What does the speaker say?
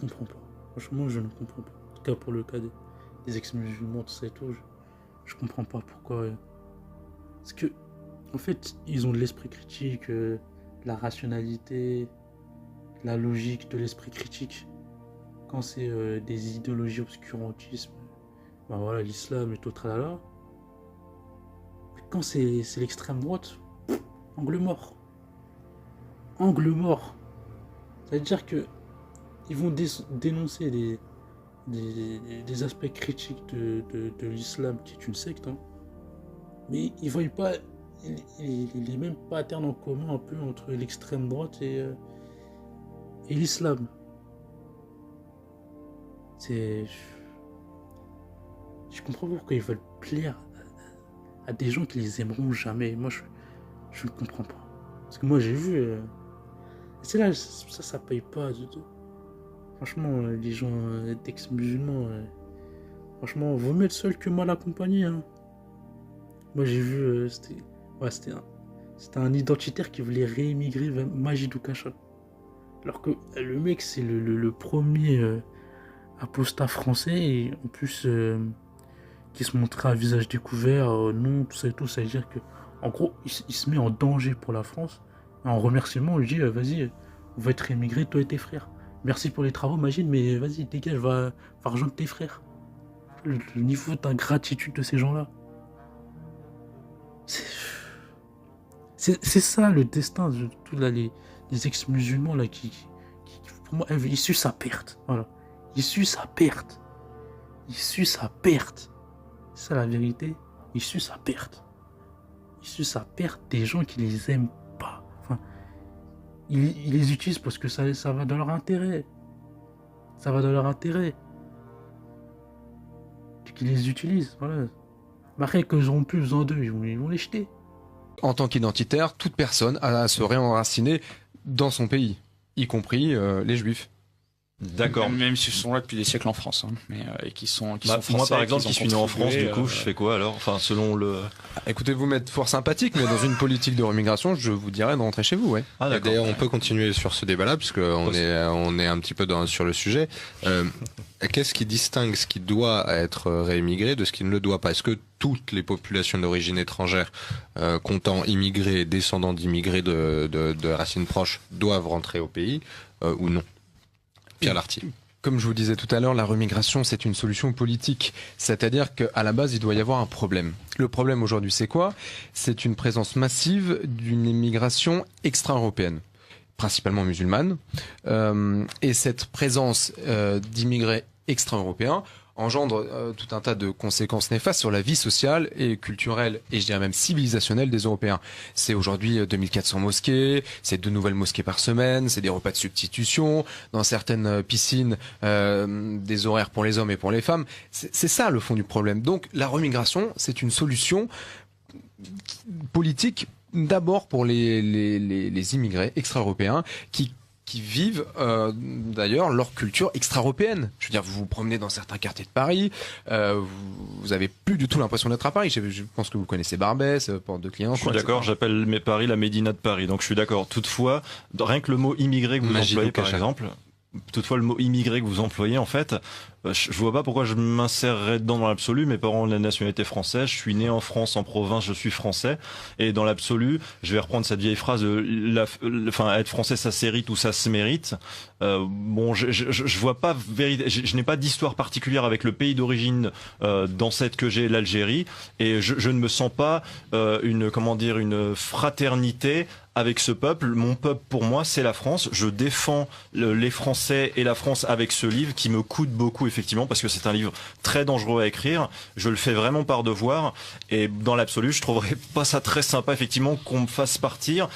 comprends pas. Franchement, je ne comprends pas. En tout cas, pour le cas des ex-musulmans, tout ça et tout, je comprends pas pourquoi. Parce que, en fait, ils ont de l'esprit critique, la rationalité, la logique de l'esprit critique. Quand c'est des idéologies obscurantisme, ben voilà, l'islam et tout, tralala. Mais quand c'est l'extrême droite, angle mort. Angle mort. Ça veut dire que ils vont dénoncer des aspects critiques de l'islam, qui est une secte, hein. Mais ils ne voient pas les mêmes patterns en commun un peu entre l'extrême droite et l'islam. Je comprends pas pourquoi ils veulent plaire à des gens qui les aimeront jamais. Moi, je ne comprends pas. Parce que moi, j'ai vu... c'est là, ça paye pas. Franchement, les gens d'ex-musulmans, franchement, vaut mieux être seul que mal accompagné, hein. Moi, j'ai vu... c'était un identitaire qui voulait réémigrer vers Majid Oukasha. Alors que le mec, c'est le premier apostat français, et en plus, qui se montrait à visage découvert, non, tout ça et tout. Ça veut dire que, en gros, il se met en danger pour la France. En remerciement, on lui dit vas-y, on va être réémigré, toi et tes frères. Merci pour les travaux, Majid, mais vas-y, dégage, va rejoindre tes frères. Le niveau d'ingratitude de ces gens-là. C'est ça le destin de tous les ex-musulmans là qui, pour moi, ils suent sa perte. Voilà. Ils suent sa perte. Ils suent sa perte. C'est ça la vérité. Ils suent sa perte. Ils suent sa perte des gens qui les aiment pas. Enfin, ils les utilisent parce que ça va dans leur intérêt. Ça va dans leur intérêt. Qu'ils les utilisent, voilà. Mais après, qu'ils n'auront plus besoin d'eux, ils vont les jeter. En tant qu'identitaire, toute personne a à se réenraciner dans son pays, y compris les juifs. D'accord. Même s'ils sont là depuis des siècles en France, hein, mais et qui sont français, moi, par exemple, qui qui suis né en France, du coup, je fais quoi alors? Enfin, selon le. Écoutez, vous m'êtes fort sympathique, mais dans une politique de remigration, je vous dirais de rentrer chez vous, ouais. Ah, d'accord. D'ailleurs, on peut continuer sur ce débat-là, puisqu'on est un petit peu sur le sujet. Qu'est-ce qui distingue ce qui doit être réémigré de ce qui ne le doit pas? Est-ce que toutes les populations d'origine étrangère, comptant immigrés, descendants d'immigrés de racines proches, doivent rentrer au pays ou non? Pierre Lartier. Comme je vous disais tout à l'heure, la remigration, c'est une solution politique. C'est-à-dire qu'à la base, il doit y avoir un problème. Le problème aujourd'hui, c'est quoi? C'est une présence massive d'une immigration extra-européenne, principalement musulmane. Et cette présence d'immigrés extra-européens engendre tout un tas de conséquences néfastes sur la vie sociale et culturelle, et je dirais même civilisationnelle des Européens. C'est aujourd'hui 2400 mosquées, c'est 2 nouvelles mosquées par semaine, c'est des repas de substitution, dans certaines piscines, des horaires pour les hommes et pour les femmes. C'est ça le fond du problème. Donc la remigration, c'est une solution politique d'abord pour les immigrés extra-européens qui vivent d'ailleurs leur culture extra-européenne. Je veux dire, vous vous promenez dans certains quartiers de Paris, vous avez plus du tout l'impression d'être à Paris. Je pense que vous connaissez Barbès, Porte de Clignancourt. Je suis d'accord, j'appelle Paris la Médina de Paris, donc je suis d'accord. Toutefois, rien que le mot immigré que vous employez, par exemple, toutefois le mot immigré que vous employez, en fait, je vois pas pourquoi je m'insérerais dedans dans l'absolu. Mes parents ont la nationalité française, je suis né en France, en province, je suis français, et dans l'absolu, je vais reprendre cette vieille phrase, être français ça s'hérite ou ça se mérite. Je vois pas je n'ai pas d'histoire particulière avec le pays d'origine d'ancêtre que j'ai, l'Algérie, et je ne me sens pas une fraternité avec ce peuple. Mon peuple, pour moi, c'est la France. Je défends les Français et la France avec ce livre qui me coûte beaucoup, effectivement, parce que c'est un livre très dangereux à écrire. Je le fais vraiment par devoir, et dans l'absolu, je trouverais pas ça très sympa, effectivement, qu'on me fasse partir.